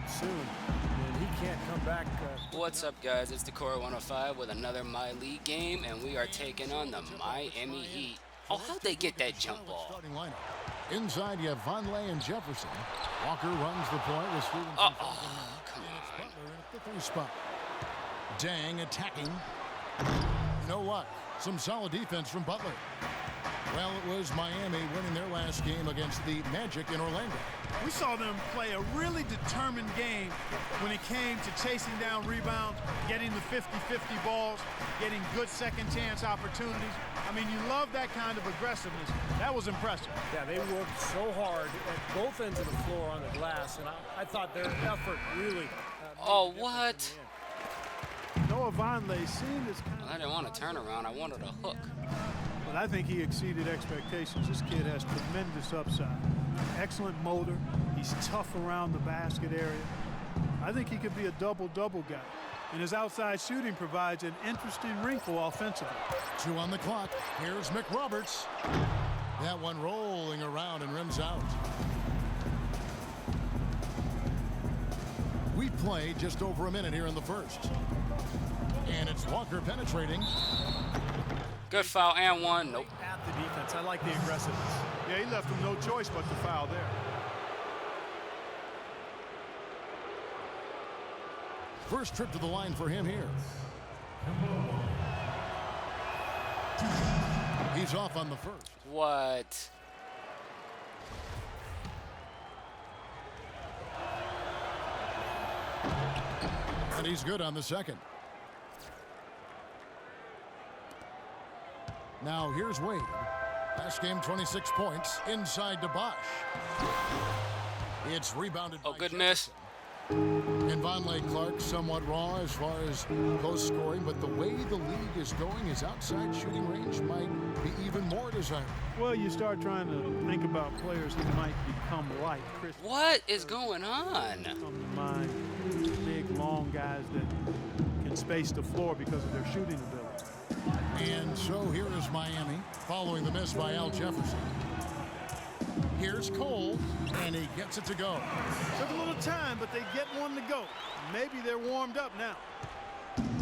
soon, and he can't come back. What's up, guys? It's Decor 105 with another My League game, and we are taking on the Miami Heat. Oh, how'd they get that jump ball? Inside, you have Vonleh and Jefferson. Walker runs the point with Stevenson. Come on. Butler in a 3 spot. Dang attacking. No luck. Some solid defense from Butler. Well, it was Miami winning their last game against the Magic in Orlando. We saw them play a really determined game when it came to chasing down rebounds, getting the 50-50 balls, getting good second chance opportunities. I mean, you love that kind of aggressiveness. That was impressive. Yeah, they worked so hard at both ends of the floor on the glass, and I thought their effort really Oh, what? Noah Vonleh seemed as kind I didn't want to turn around. I wanted a hook. But I think he exceeded expectations. This kid has tremendous upside. Excellent motor. He's tough around the basket area. I think he could be a double-double guy. And his outside shooting provides an interesting wrinkle offensively. 2 on the clock. Here's McRoberts. That one rolling around and rims out. We've played just over a minute here in the first. And it's Walker penetrating. Good foul and one. Nope. at the defense. I like the aggressiveness. Yeah, he left him no choice but to foul there. First trip to the line for him here. He's off on the first. What? And he's good on the second. Now here's Wade. Last game 26 points inside to Bosch. It's rebounded Oh, by good miss. And Vonleh Clark somewhat raw as far as close scoring, but the way the league is going, his outside shooting range might be even more desirable. Well, you start trying to think about players who might become like Chris. What is going on? Come to mind, big, long guys that can space the floor because of their shooting ability. And so here is Miami following the miss by Al Jefferson. Here's Cole, and he gets it to go. Took a little time, but they get one to go. Maybe they're warmed up now.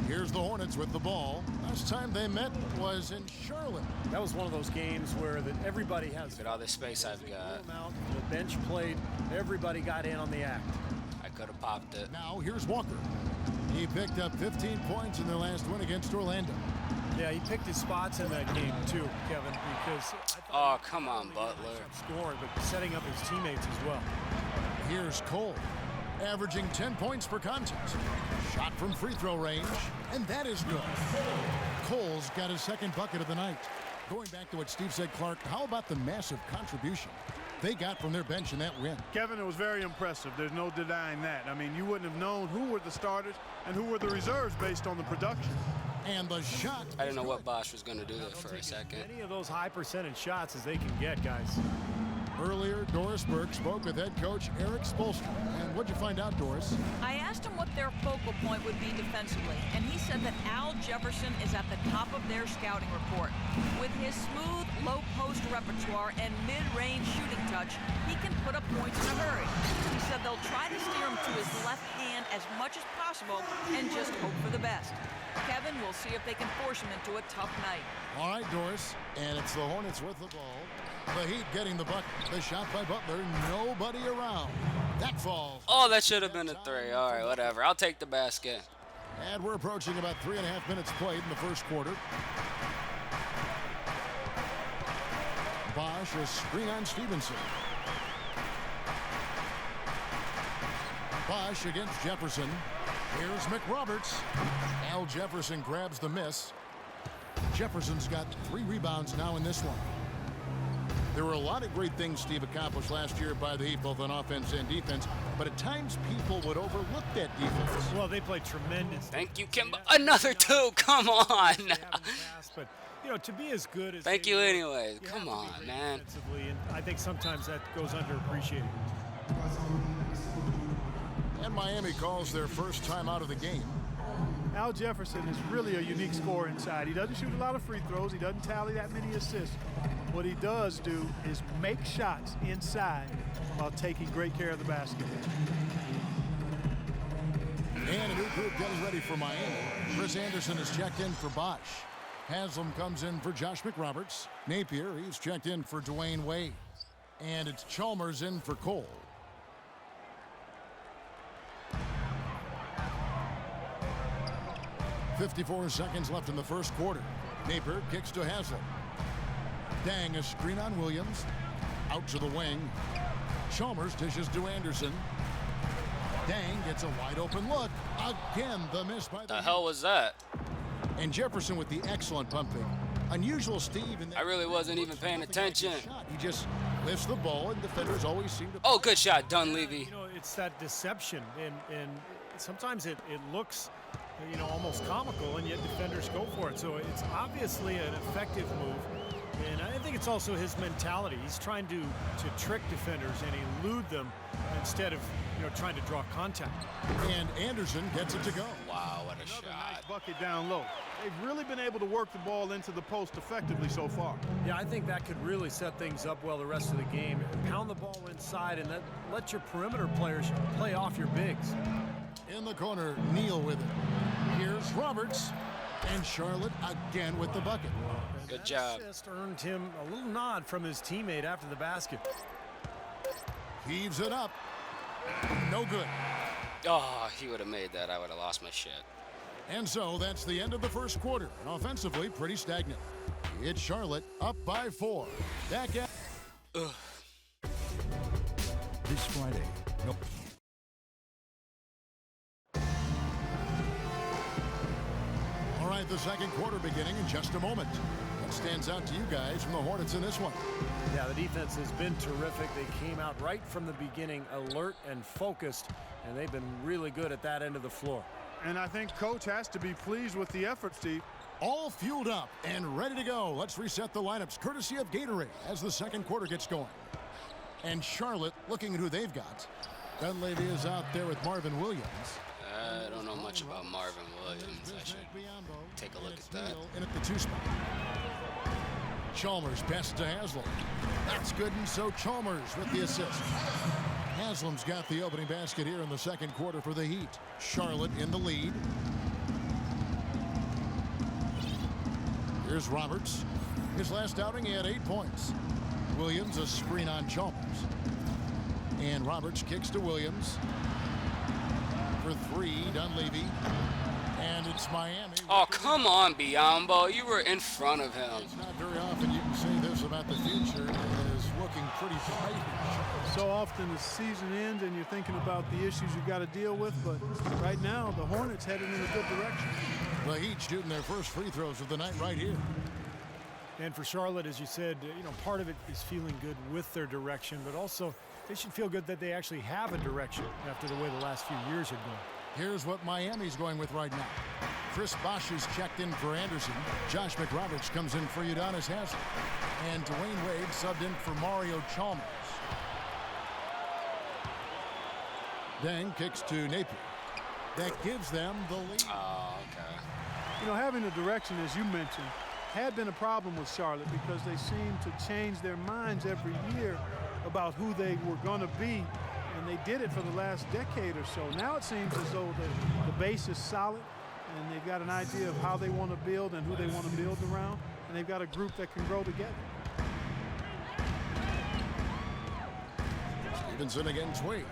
Here's the Hornets with the ball. Last time they met was in Charlotte. That was one of those games where everybody has. Look at all this space I've got. The bench played. Everybody got in on the act. I could have popped it. Now here's Walker. He picked up 15 points in their last win against Orlando. Yeah, he picked his spots in that game too, Kevin, because Oh, come on, Butler. scoring, but setting up his teammates as well. Here's Cole, averaging 10 points per contest. Shot from free throw range, and that is good. Cole's got his second bucket of the night. Going back to what Steve said, Clark, how about the massive contribution they got from their bench in that win? Kevin, it was very impressive. There's no denying that. I mean, you wouldn't have known who were the starters and who were the reserves based on the production. And the shot. I didn't know what Bosch was going to do there for a second. Any of those high percentage shots as they can get, guys. Earlier, Doris Burke spoke with head coach Eric Spoelstra. And what'd you find out, Doris? I asked him what their focal point would be defensively, and he said that Al Jefferson is at the top of their scouting report. With his smooth, low-post repertoire and mid-range shooting touch, he can put up points in a hurry. He said they'll try to steer him to his left hand as much as possible and just hope for the best. Kevin, we'll see if they can force him into a tough night. All right, Doris. And it's the Hornets with the ball. The Heat getting the bucket. The shot by Butler. Nobody around. That falls. Oh, that should have been a three. All right, whatever. I'll take the basket. And we're approaching about 3.5 minutes played in the first quarter. Bosch, a screen on Stevenson. Bosch against Jefferson. Here's McRoberts. Al Jefferson grabs the miss. Jefferson's got 3 rebounds now in this one. There were a lot of great things Steve accomplished last year by the Heat, both on offense and defense, but at times people would overlook that defense. Well, they played tremendous. Thank you, Kimba. Another two. Come on. But, you know, to be as good as Thank they you were, anyways. you Come have to be on, great man. defensively, and I think sometimes that goes underappreciated. And Miami calls their first time out of the game. Al Jefferson is really a unique scorer inside. He doesn't shoot a lot of free throws. He doesn't tally that many assists. What he does do is make shots inside while taking great care of the basket. group getting ready for Miami. Chris Anderson is checked in for Bosch. Haslam comes in for Josh McRoberts. Napier, he's checked in for Dwayne Wade. And it's Chalmers in for Cole. .54 seconds left in the first quarter. Napier kicks to Haslam. Dang, a screen on Williams. Out to the wing. Chalmers dishes to Anderson. Dang gets a wide open look. Again, the miss by The hell was that? And Jefferson with the excellent pump fake. Unusual, Steve. I really wasn't even paying attention. He just lifts the ball, and defenders always seem to. Oh, good shot, Dunleavy. You know, it's that deception, and sometimes it looks, you know, almost comical, and yet defenders go for it. So it's obviously an effective move, and I think it's also his mentality. He's trying to trick defenders and elude them instead of, you know, trying to draw contact. And Anderson gets it to go. Wow, what a Another shot. nice bucket down low. They've really been able to work the ball into the post effectively so far. Yeah, I think that could really set things up well the rest of the game. Pound the ball inside and let your perimeter players play off your bigs. In the corner, Neal with it. Here's Roberts. And Charlotte again with the bucket. Good job. Just earned him a little nod from his teammate after the basket. Heaves it up. No good. Oh, he would have made that. I would have lost my shit. And so that's the end of the first quarter. And offensively, pretty stagnant. It's Charlotte up by 4. Back at. This Friday. Nope. All right, the second quarter beginning in just a moment. What stands out to you guys from the Hornets in this one? Yeah, the defense has been terrific. They came out right from the beginning, alert and focused, and they've been really good at that end of the floor. And I think Coach has to be pleased with the effort, Steve. All fueled up and ready to go. Let's reset the lineups courtesy of Gatorade as the second quarter gets going. And Charlotte looking at who they've got. Dunleavy is out there with Marvin Williams. I don't know much about Marvin Williams. I should take a look at that. In at the 2 spot. Chalmers passes to Haslam. That's good, and so Chalmers with the assist. Haslam's got the opening basket here in the second quarter for the Heat. Charlotte in the lead. Here's Roberts. His last outing, he had 8 points. Williams, a screen on Chalmers. And Roberts kicks to Williams. For 3, Dunleavy. And it's Miami. Oh, come on, Biombo. You were in front of him. It's not very often you can say this about the future. It is looking pretty bright. So often the season ends and you're thinking about the issues you've got to deal with, but right now the Hornets heading in a good direction. The Heat shooting their first free throws of the night right here. And for Charlotte, as you said, you know, part of it is feeling good with their direction, but also they should feel good that they actually have a direction after the way the last few years have gone. Here's what Miami's going with right now. Chris Bosch is checked in for Anderson. Josh McRoberts comes in for Udonis Haslam. And Dwayne Wade subbed in for Mario Chalmers. Dang kicks to Napier. That gives them the lead. Oh, okay. You know, having a direction, as you mentioned, had been a problem with Charlotte because they seem to change their minds every year about who they were going to be, and they did it for the last decade or so. Now it seems as though the base is solid, and they've got an idea of how they want to build and who they want to build around, and they've got a group that can grow together. Stevenson against Wade.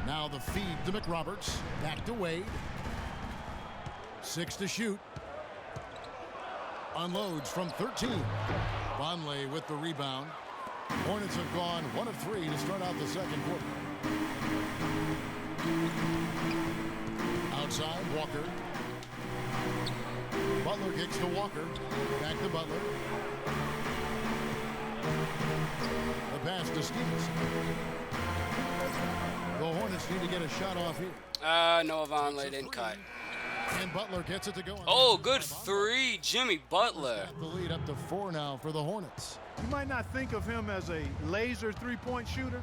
Now the feed to McRoberts. Back to Wade. 6 to shoot. Unloads from 13. Vonleh with the rebound. Hornets have gone 1 of 3 to start out the second quarter. Outside, Walker. Butler kicks to Walker. Back to Butler. The pass to Stevenson. The Hornets need to get a shot off here. Noah Vonleh didn't cut. And Butler gets it to go. Oh, good 3, Jimmy Butler. The lead up to 4 now for the Hornets. You might not think of him as a laser three-point shooter,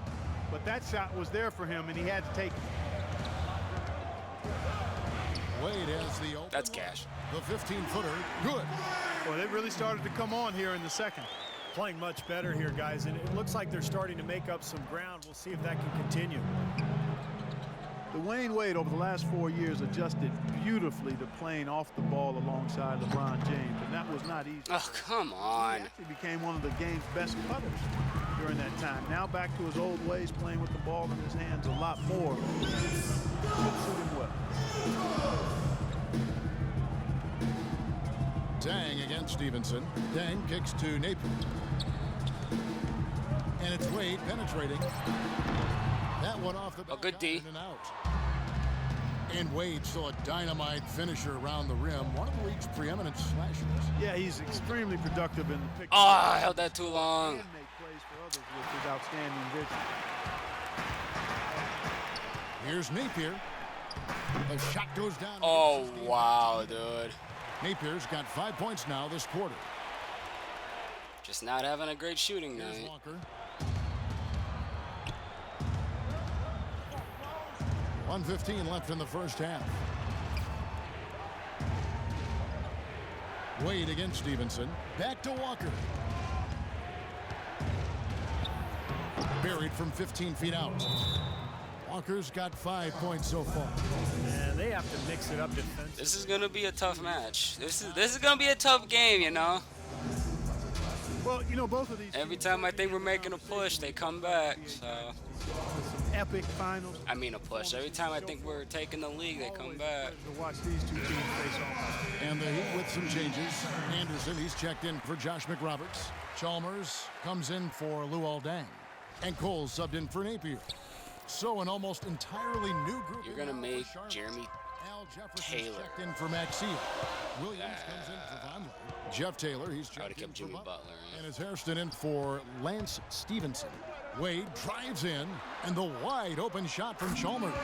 but that shot was there for him, and he had to take it. Wade has the open. That's cash. The 15-footer, good. Well, it really started to come on here in the second. playing much better here, guys, and it looks like they're starting to make up some ground. We'll see if that can continue. Dwayne Wade over the last 4 years adjusted beautifully to playing off the ball alongside LeBron James, and that was not easy. Oh, come on. He actually became one of the game's best cutters during that time. Now back to his old ways, playing with the ball in his hands a lot more. Should suit him well. Dang against Stevenson. Dang kicks to Napier. And it's Wade penetrating. That one off the back. good D. In and out. And Wade still a dynamite finisher around the rim. One of the league's preeminent slashers. Yeah, he's extremely productive in the pick. Oh, I held that too long. He can make plays for others with his outstanding vision. Here's Napier. The shot goes down. Oh, wow, dude. Napier's got 5 points now this quarter. Just not having a great shooting Here's night. Walker. 1:15 left in the first half. Wade against Stevenson. Back to Walker. Buried from 15 feet out. Walker's got 5 points so far. And they have to mix it up defensively. This is gonna be a tough match. This is gonna be a tough game, you know. Well, you know, both of these Every teams time I think we're making a push, they come back. So, epic finals. I mean a push. Every time I think we're taking the league, they come back. To watch these two teams face off. And the Heat with some changes. Anderson, he's checked in for Josh McRoberts. Chalmers comes in for Luol Deng. And Cole subbed in for Napier. So an almost entirely new group. You're gonna make Jeremy Al Jefferson's Taylor. checked in for Maxia. Williams comes in for Vonleh. Jeff Taylor, he's I would've checked in kept for Jimmy Butler. Butler, yeah. And it's Hairston in for Lance Stevenson. Wade drives in, and the wide open shot from Chalmers.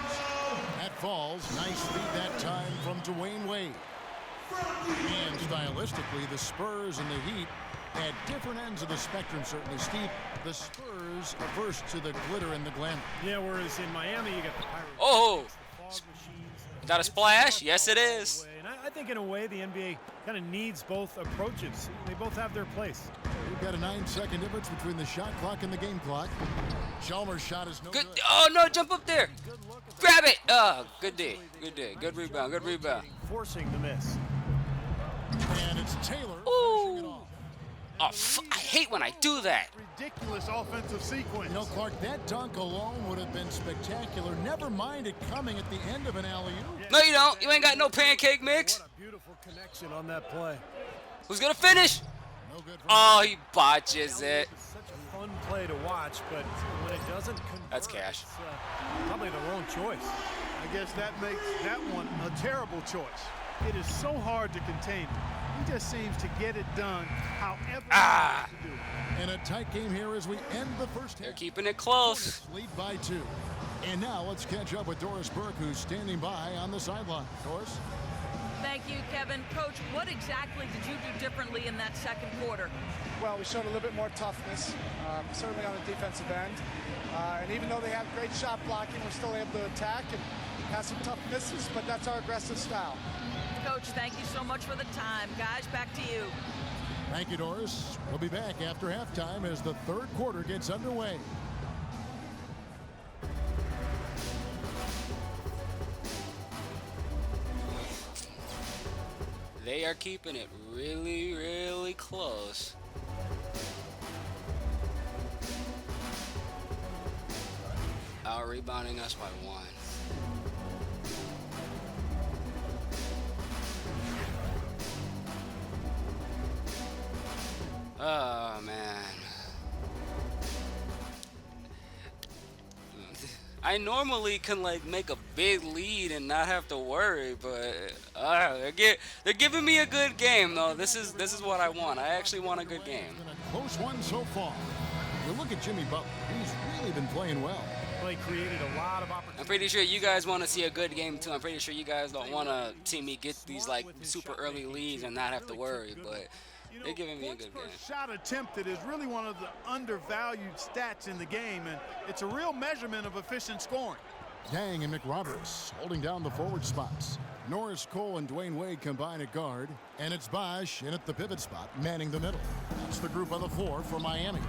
That falls. Nice feed that time from Dwayne Wade. And stylistically, the Spurs and the Heat at different ends of the spectrum, certainly. Steve, the Spurs averse to the glitter and the glamour. Yeah, whereas in Miami, you got the Pirates. Oh! the fog machines. Got a splash? Yes, it is. And I think in a way, the NBA kind of needs both approaches. They both have their place. We've got a 9-second difference between the shot clock and the game clock. Chalmers' shot is no good. Good. Oh no! Jump up there. Grab it. Oh, good D. Good D. Good rebound. Good rebound. Forcing the miss. And it's Taylor finishing it Ooh. off. Oh, I hate when I do that. Ridiculous offensive sequence. You know, Clark, that dunk alone would have been spectacular. Never mind it coming at the end of an alley-oop. No, you don't. You ain't got no pancake mix. What a beautiful connection on that play. Who's gonna finish? No good for Oh, he botches it. It's such a fun play to watch, but when it doesn't convert, That's cash. it's probably the wrong choice. I guess that makes that one a terrible choice. It is so hard to contain him. He just seems to get it done however he wants to do it. And a tight game here as we end the first They're half. keeping it close. Lead by 2. And now let's catch up with Doris Burke, who's standing by on the sideline. Doris? Thank you, Kevin. Coach, what exactly did you do differently in that second quarter? Well, we showed a little bit more toughness, certainly on the defensive end. And even though they have great shot blocking, we're still able to attack and have some tough misses, but that's our aggressive style. Coach, thank you so much for the time. Guys, back to you. Thank you, Doris. We'll be back after halftime as the third quarter gets underway. They are keeping it really, really close. Out rebounding us by 1. Oh man. I normally can like make a big lead and not have to worry, but they're giving me a good game though. This is what I want. I actually want a good game. Been a close one so far. You look at Jimmy Butler. He's really been playing well. Play created a lot of opportunities. I'm pretty sure you guys want to see a good game too. I'm pretty sure you guys don't want to see me get these like super early leads and not have to worry, but they're giving me a good game. First shot attempted is really one of the undervalued stats in the game, and it's a real measurement of efficient scoring. Dang and McRoberts holding down the forward spots. Norris Cole and Dwayne Wade combine at guard, and it's Bosch in at the pivot spot, manning the middle. That's the group on the floor for Miami.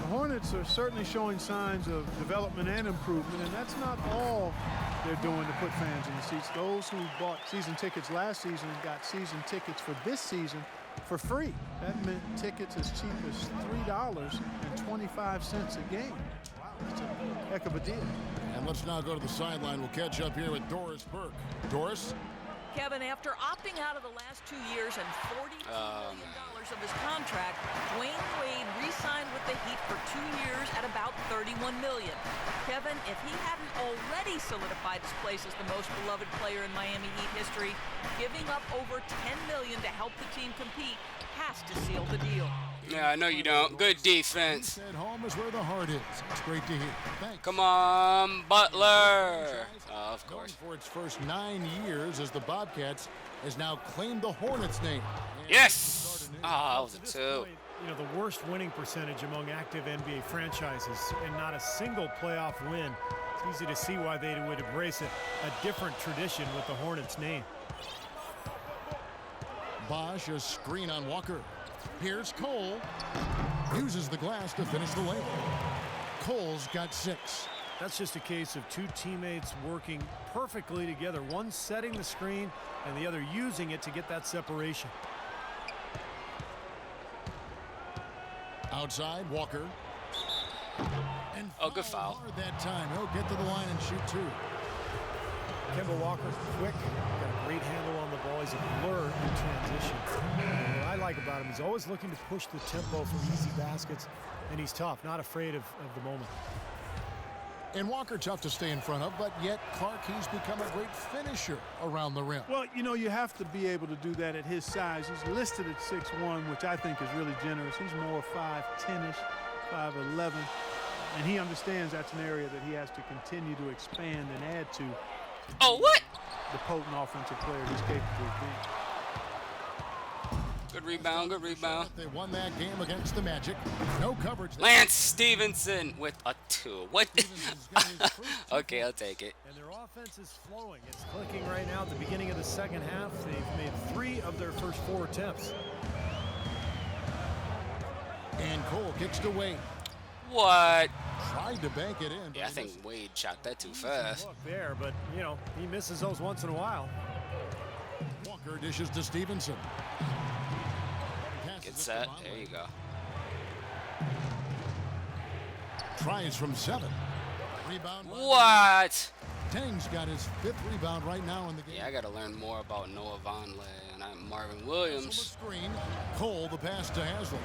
The Hornets are certainly showing signs of development and improvement, and that's not all they're doing to put fans in the seats. Those who bought season tickets last season got season tickets for this season for free. That meant tickets as cheap as $3.25 a game. Wow, that's a heck of a deal. And let's now go to the sideline. We'll catch up here with Doris Burke. Doris? Kevin, after opting out of the last 2 years and $42 million of his contract, Dwayne Wade re-signed with the Heat for 2 years at about $31 million. Kevin, if he hadn't already solidified his place as the most beloved player in Miami Heat history, giving up over $10 million to help the team compete has to seal the deal. Yeah, I know you don't. Good defense. At home is where the heart is. It's great to hear. Thanks. Come on, Butler. Of course. For its first 9 years as the Bobcats has now claimed the Hornets name. Yes. That was a At this 2. point, you know, the worst winning percentage among active NBA franchises and not a single playoff win. It's easy to see why they would embrace a different tradition with the Hornets name. Bosch, a screen on Walker. Here's Cole. Uses the glass to finish the lane. Cole's got 6. That's just a case of two teammates working perfectly together, one setting the screen and the other using it to get that separation. Outside, Walker. And Good foul. hard that time. He'll get to the line and shoot 2. Kemba Walker's quick, got a great handle on the ball. He's a blur in transition. And what I like about him, he's always looking to push the tempo for easy baskets, and he's tough, not afraid of the moment. And Walker tough to stay in front of, but yet Clark, he's become a great finisher around the rim. Well, you know, you have to be able to do that at his size. He's listed at 6'1", which I think is really generous. He's more 5'10"-ish, 5'11", and he understands that's an area that he has to continue to expand and add to. Oh, what? The potent offensive player he's capable of being. Good rebound, good rebound. They won that game against the Magic. No coverage. Lance Stevenson with a 2. What? Okay, I'll take it. And their offense is flowing. It's clicking right now at the beginning of the second half. They've made 3 of their first 4 attempts. And Cole kicks to Wade. What? Tried to bank it in. Yeah, I think Wade shot that too fast. Look there, but, you know, he misses those once in a while. Walker dishes to Stevenson. Get set. There you go. Tries from 7. Rebound. What? Tang's got his 5th rebound right now in the game. Yeah, I got to learn more about Noah Vonleh and Marvin So Williams. the screen. Cole the pass to Haslam.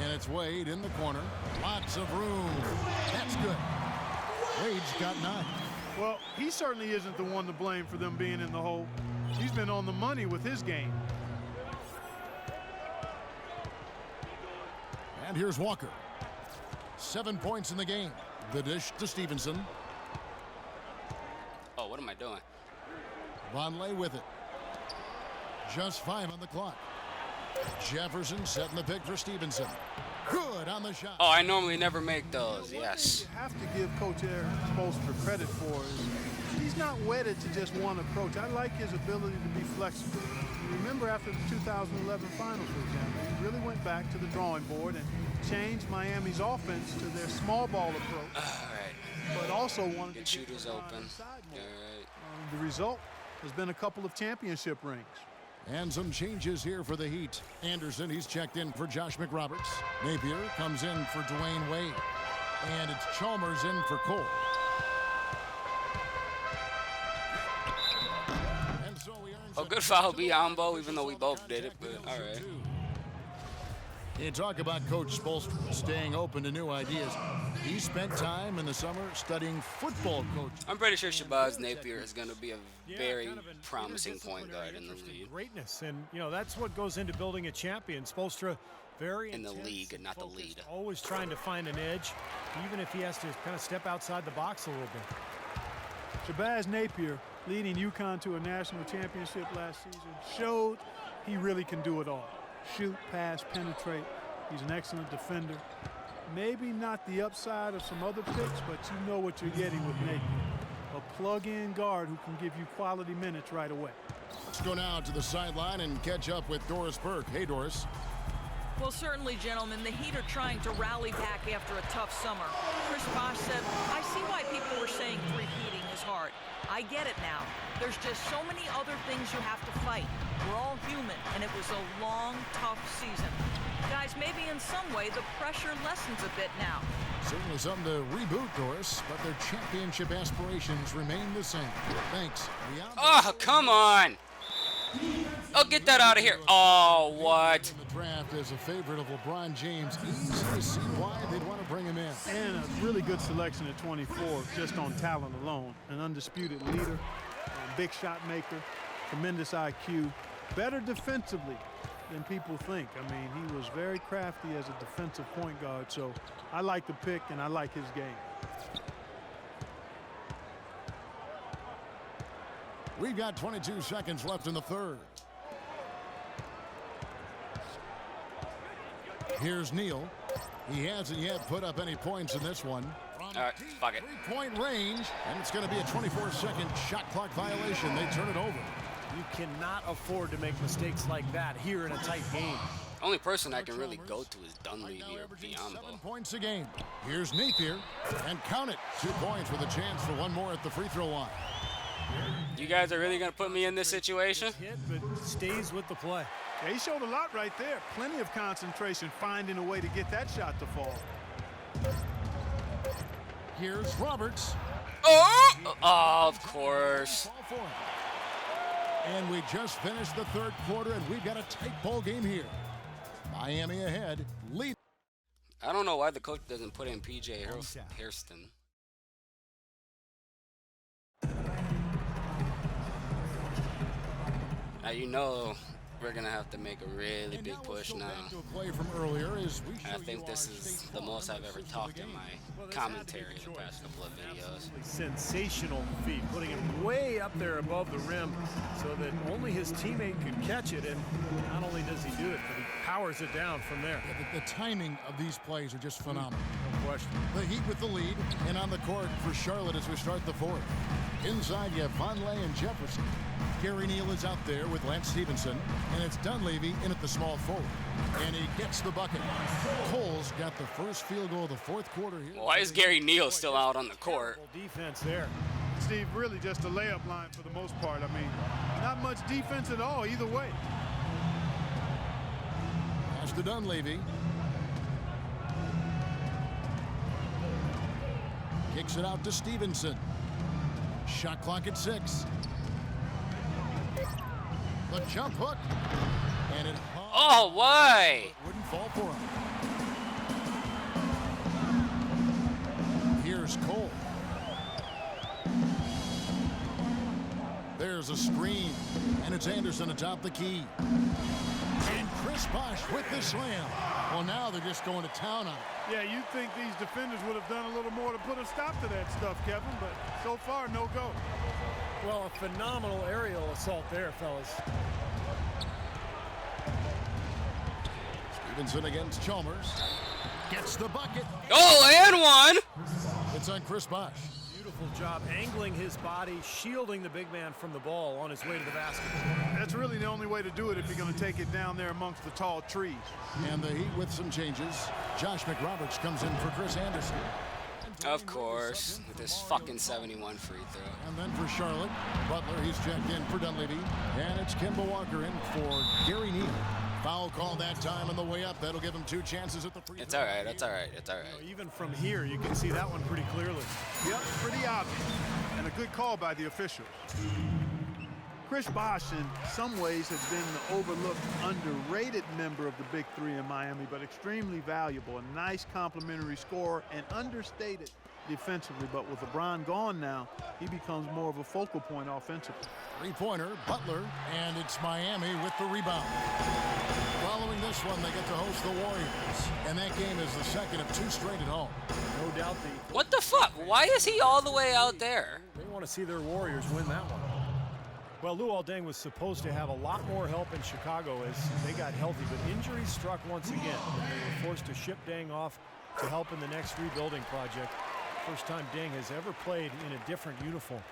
And it's Wade in the corner. Lots of room. That's good. Wade's got 9. Well, he certainly isn't the one to blame for them being in the hole. He's been on the money with his game. And here's Walker. 7 points in the game. The dish to Stevenson. Oh, what am I doing? Vonleh with it. Just 5 on the clock. Jefferson setting the pick for Stevenson. Good on the shot. Oh, I normally never make those. Yes. You have to give Coach Eric Spoelstra credit for is he's not wedded to just one approach. I like his ability to be flexible. Remember after the 2011 finals, for example, he really went back to the drawing board and changed Miami's offense to their small ball approach. All right. But also wanted Get to shooters get open. inside All more. right. The result has been a couple of championship rings. And some changes here for the Heat. Anderson, he's checked in for Josh McRoberts. Napier comes in for Dwayne Wade. And it's Chalmers in for Cole. And so he earns Oh, good foul, Biombo, even though we both did it, but all right. You talk about Coach Spoelstra staying open to new ideas. He spent time in the summer studying football coaching. I'm pretty sure Shabazz Napier is going to be a very kind of an promising point interdisciplinary guard in the interest league. Greatness, and you know that's what goes into building a champion. Spoelstra, very In the intense league and not the focused, lead. Always trying to find an edge, even if he has to kind of step outside the box a little bit. Shabazz Napier, leading UConn to a national championship last season, showed he really can do it all. Shoot, pass, penetrate. He's an excellent defender. Maybe not the upside of some other picks, but you know what you're getting with Napier. A plug-in guard who can give you quality minutes right away. Let's go now to the sideline and catch up with Doris Burke. Hey, Doris. Well, certainly, gentlemen, the Heat are trying to rally back after a tough summer. Chris Bosh said, I see why people were saying repeating is hard. I get it now. There's just so many other things you have to fight. We're all human, and it was a long, tough season. Guys, maybe in some way the pressure lessens a bit now. Certainly something to reboot, Doris, but their championship aspirations remain the same. Thanks. Oh, come on. Oh, get that out of here. Oh, what? The draft is a favorite of LeBron James. Easy to see why they'd want to bring him in. And a really good selection at 24, just on talent alone. An undisputed leader, a big shot maker, tremendous IQ, better defensively than people think. I mean, he was very crafty as a defensive point guard, so I like the pick and I like his game. We've got 22 seconds left in the third. Here's Neal. He hasn't yet put up any points in this one. All right, fuck it. Three-point range, and it's going to be a 24-second shot clock violation. They turn it over. You cannot afford to make mistakes like that here in a tight game. Only person I can really go to is Dunleavy or Averaging Biombo. 7 points a game. Here's Napier, and count it. 2 points with a chance for one more at the free throw line. You guys are really going to put me in this situation? Hit, but stays with the play. Yeah, he showed a lot right there. Plenty of concentration, finding a way to get that shot to fall. Here's Roberts. Oh, of course. Ball for him. And we just finished the third quarter, and we've got a tight ball game here. Miami ahead. Lead. I don't know why the coach doesn't put in PJ Hairston. Now you know we're gonna have to make a really big push now. Play from earlier is I think this is the most I've ever talked in my commentary the past couple of videos. Sensational feat, putting him way up there above the rim so that only his teammate could catch it. And not only does he do it, but he powers it down from there. The timing of these plays are just phenomenal. No question. The Heat with the lead, and on the court for Charlotte as we start the fourth. Inside, you have Vonleh and Jefferson. Gary Neal is out there with Lance Stevenson, and it's Dunleavy in at the small forward. And he gets the bucket. Cole's got the first field goal of the fourth quarter here. Why is Gary Neal still out on the court? Defense there. Steve, really just a layup line for the most part. I mean, not much defense at all either way. Pass to Dunleavy. Kicks it out to Stevenson. Shot clock at 6. The jump hook. And it Oh, why? wouldn't fall for him. Here's Cole. There's a screen. And it's Anderson atop the key. And Chris Bosh with the slam. Well, now they're just going to town on it. Yeah, you'd think these defenders would have done a little more to put a stop to that stuff, Kevin, but so far, no go. Well, a phenomenal aerial assault there, fellas. Stevenson against Chalmers. Gets the bucket. Oh, and one! It's on Chris Bosh. Beautiful job angling his body, shielding the big man from the ball on his way to the basket. That's really the only way to do it if you're going to take it down there amongst the tall trees. And the Heat with some changes. Josh McRoberts comes in for Chris Anderson. Of course, with this fucking 71 free throw. And then for Charlotte, Butler, he's checked in for Dunleavy. And it's Kemba Walker in for Gary Neal. Foul call that time on the way up. That'll give him 2 chances at the free throw. It's all right, it's all right, it's all right. Even from here, you can see that one pretty clearly. Yep, pretty obvious. And a good call by the officials. Chris Bosh, in some ways, has been the overlooked, underrated member of the Big Three in Miami, but extremely valuable. A nice complimentary scorer and understated defensively. But with LeBron gone now, he becomes more of a focal point offensively. Three-pointer, Butler, and it's Miami with the rebound. Following this one, they get to host the Warriors. And that game is the second of 2 straight at home. No doubt What the fuck? Why is he all the way out there? they want to see their Warriors win that one. Well, Luol Deng was supposed to have a lot more help in Chicago as they got healthy, but injuries struck once again. They were forced to ship Deng off to help in the next rebuilding project. First time Deng has ever played in a different uniform.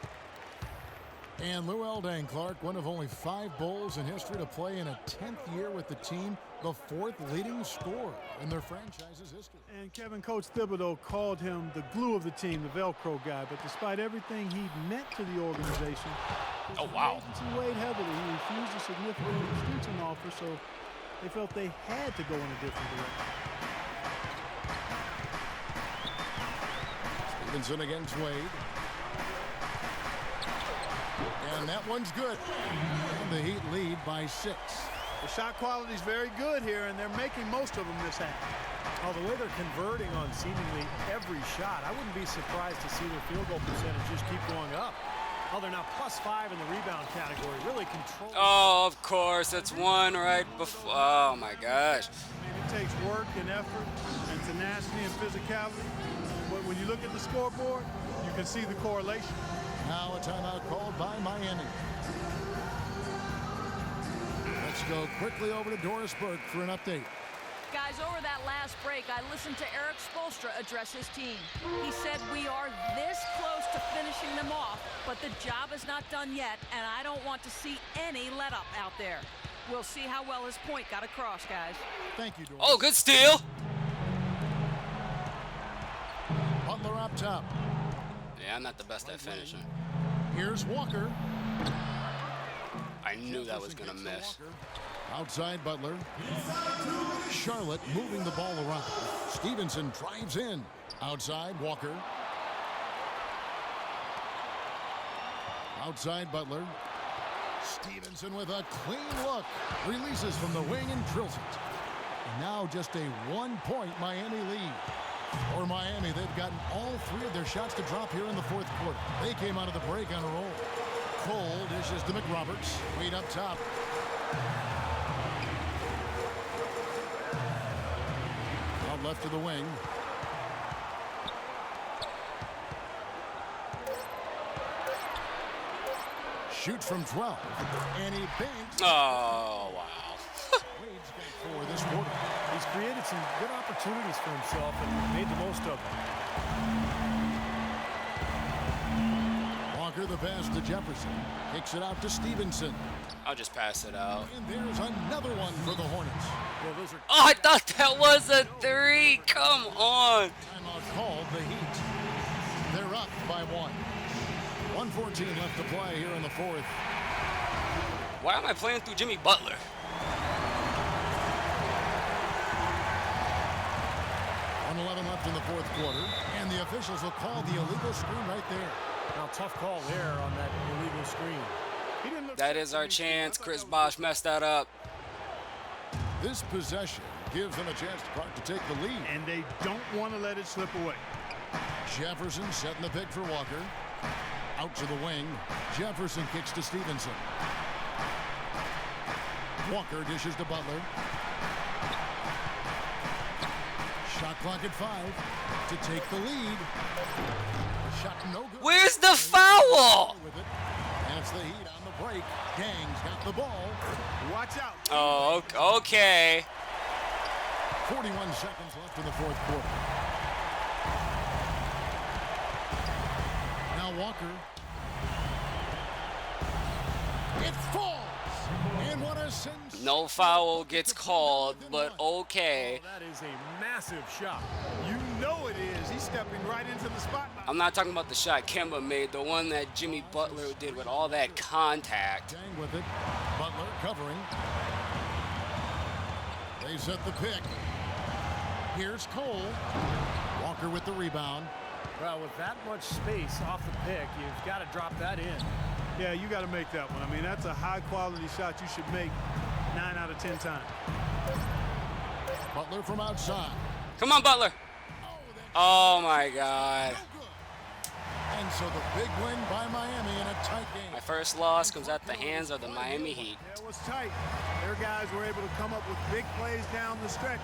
And Lou Eldang, Clark, one of only 5 Bulls in history to play in a 10th year with the team, the 4th leading scorer in their franchise's history. And Kevin, Coach Thibodeau called him the glue of the team, the Velcro guy. But despite everything he meant to the organization, his Oh, wow. agency weighed heavily. He refused a significant extension offer, so they felt they had to go in a different direction. Stevenson against Wade. And that one's good. And the Heat lead by 6. The shot quality is very good here, and they're making most of them this half. Oh, the way they're converting on seemingly every shot, I wouldn't be surprised to see their field goal percentage just keep going up. Oh, they're now +5 in the rebound category, really controlling. Oh, of course, that's one right before. Oh my gosh. I mean, it takes work and effort and tenacity and physicality. But when you look at the scoreboard, you can see the correlation. Now a timeout called by Miami. Let's go quickly over to Doris Burke for an update. Guys, over that last break, I listened to Eric Spoelstra address his team. He said, we are this close to finishing them off, but the job is not done yet, and I don't want to see any let-up out there. We'll see how well his point got across, guys. Thank you, Doris. Oh, good steal. Butler up top. Yeah, I'm not the best at finishing. Here's Walker. I knew that was gonna miss. Outside Butler. Charlotte moving the ball around. Stevenson drives in. Outside Walker. Outside Butler. Stevenson with a clean look. Releases from the wing and drills it. And now just a 1-point Miami lead. For Miami, they've gotten all 3 of their shots to drop here in the 4th quarter. They came out of the break on a roll. Cole dishes to McRoberts. Wade up top. Out left to the wing. Shoots from 12. And he banks. Oh, wow. Wade's got 4 this quarter. He's created some good opportunities for himself and made the most of them. Walker the pass to Jefferson. Kicks it out to Stevenson. I'll just pass it out. And there's another one for the Hornets. Well, those are Oh, I thought that was a 3. Come on. Timeout called the Heat. They're up by 1. 1:14 left to play here in the 4th. Why am I playing through Jimmy Butler? 1:11 left in the 4th quarter. And the officials will call the illegal screen right there. now tough call there on that illegal screen. He didn't look That is our chance. Chris Bosh messed that up. This possession gives them a chance to take the lead. and they don't want to let it slip away. Jefferson setting the pick for Walker. Out to the wing. Jefferson kicks to Stevenson. Walker dishes to Butler. Shot clock at 5 to take the lead. The shot no good. Where's the foul? With it. And it's the Heat on the break. Gang's got the ball. Watch out. Oh, okay. 41 seconds left in the 4th quarter. Now Walker. It falls. And what a sensation. No foul gets called, but okay. That is a massive shot. You know it is. He's stepping right into the spotlight. I'm not talking about the shot Kemba made, the one that Jimmy Butler did with all that contact. Gang with it. Butler covering. They set the pick. Here's Cole. Walker with the rebound. Well, with that much space off the pick, you've got to drop that in. Yeah, you got to make that one. I mean, that's a high-quality shot you should make 9 out of 10 times. Butler from outside. Come on, Butler. Oh, my God. And so the big win by Miami in a tight game. My first loss comes at the hands of the Miami Heat. It was tight. Their guys were able to come up with big plays down the stretch.